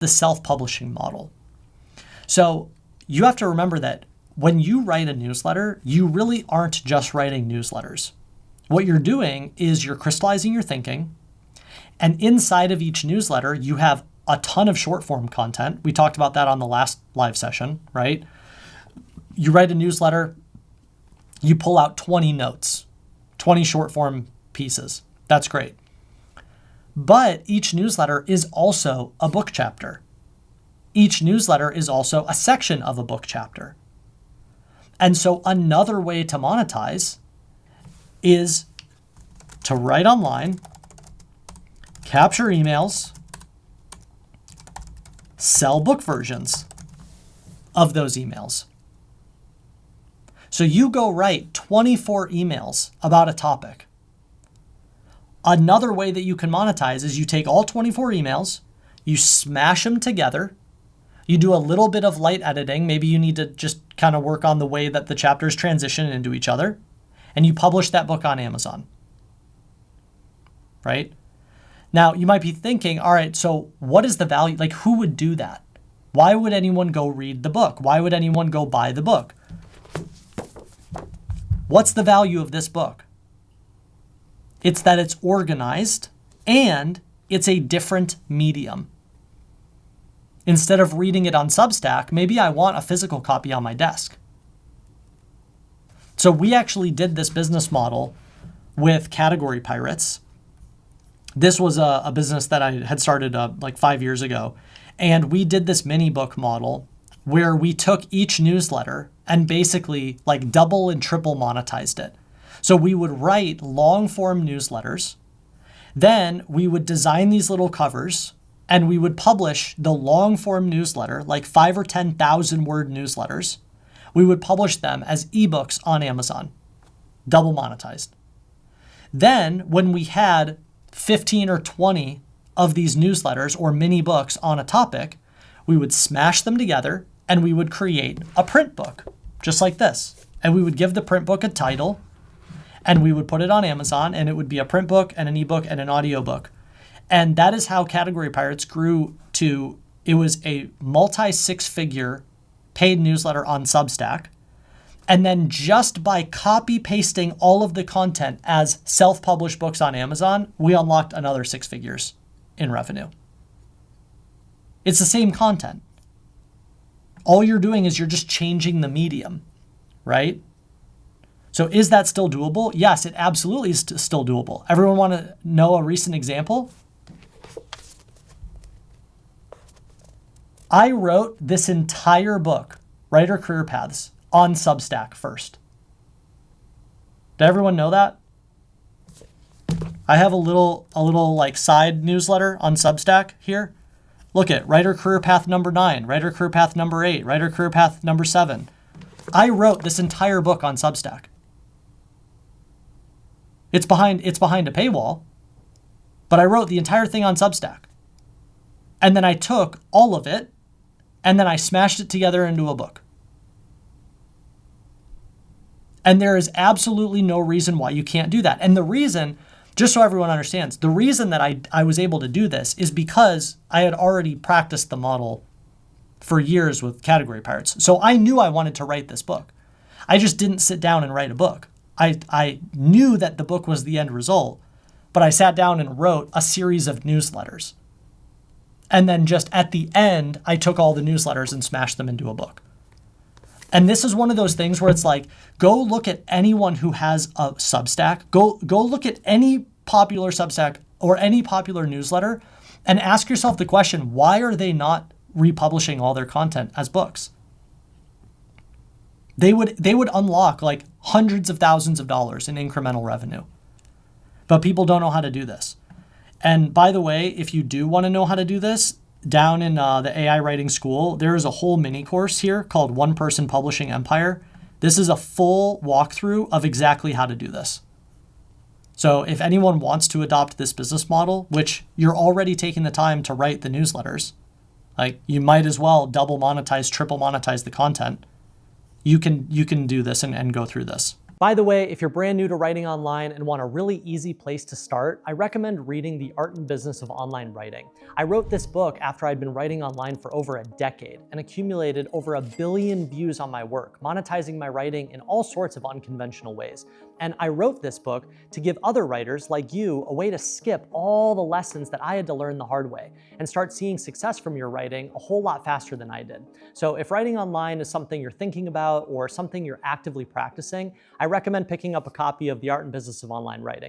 the self-publishing model. So you have to remember that when you write a newsletter, you really aren't just writing newsletters. What you're doing is you're crystallizing your thinking, and inside of each newsletter, you have a ton of short form content. We talked about that on the last live session, right? You write a newsletter, you pull out 20 notes, 20 short form pieces. That's great. But each newsletter is also a book chapter. Each newsletter is also a section of a book chapter. And so another way to monetize is to write online, capture emails, sell book versions of those emails. So you go write 24 emails about a topic. Another way that you can monetize is you take all 24 emails, you smash them together, you do a little bit of light editing. Maybe you need to just kind of work on the way that the chapters transition into each other, and you publish that book on Amazon, right? Now, you might be thinking, all right, so what is the value? Like, who would do that? Why would anyone go read the book? Why would anyone go buy the book? What's the value of this book? It's that it's organized and it's a different medium. Instead of reading it on Substack, maybe I want a physical copy on my desk. So we actually did this business model with Category Pirates. This was a business that I had started like 5 years ago. And we did this mini book model where we took each newsletter and basically like double and triple monetized it. So we would write long form newsletters. Then we would design these little covers and we would publish the long form newsletter, like 5,000 or 10,000 word newsletters. We would publish them as ebooks on Amazon, double monetized. Then when we had 15 or 20 of these newsletters or mini books on a topic, we would smash them together and we would create a print book just like this. And we would give the print book a title and we would put it on Amazon, and it would be a print book and an ebook and an audiobook. And that is how Category Pirates grew to, it was a multi-six-figure paid newsletter on Substack. And then just by copy pasting all of the content as self-published books on Amazon, we unlocked another 6 figures in revenue. It's the same content. All you're doing is you're just changing the medium, right? So is that still doable? Yes, it absolutely is still doable. Everyone want to know a recent example? I wrote this entire book, Writer Career Paths, on Substack first. Did everyone know that? I have a little like side newsletter on Substack here. Look at Writer Career Path number 9, Writer Career Path number 8, Writer Career Path number 7. I wrote this entire book on Substack. It's behind a paywall, but I wrote the entire thing on Substack. And then I took all of it and then I smashed it together into a book. And there is absolutely no reason why you can't do that. And the reason, just so everyone understands, the reason that I was able to do this is because I had already practiced the model for years with Category Pirates. So I knew I wanted to write this book. I just didn't sit down and write a book. I knew that the book was the end result, but I sat down and wrote a series of newsletters. And then just at the end, I took all the newsletters and smashed them into a book. And this is one of those things where it's like, go look at anyone who has a Substack, go look at any popular Substack or any popular newsletter and ask yourself the question, why are they not republishing all their content as books? They would unlock like hundreds of thousands of dollars in incremental revenue. But people don't know how to do this. And by the way, if you do want to know how to do this, down in the AI Writing School, there is a whole mini course here called One Person Publishing Empire. This is a full walkthrough of exactly how to do this. So if anyone wants to adopt this business model, which you're already taking the time to write the newsletters, like you might as well double monetize, triple monetize the content. You can do this and go through this. By the way, if you're brand new to writing online and want a really easy place to start, I recommend reading The Art and Business of Online Writing. I wrote this book after I'd been writing online for over a decade and accumulated over 1 billion views on my work, monetizing my writing in all sorts of unconventional ways. And I wrote this book to give other writers like you a way to skip all the lessons that I had to learn the hard way and start seeing success from your writing a whole lot faster than I did. So if writing online is something you're thinking about or something you're actively practicing, I recommend picking up a copy of The Art and Business of Online Writing.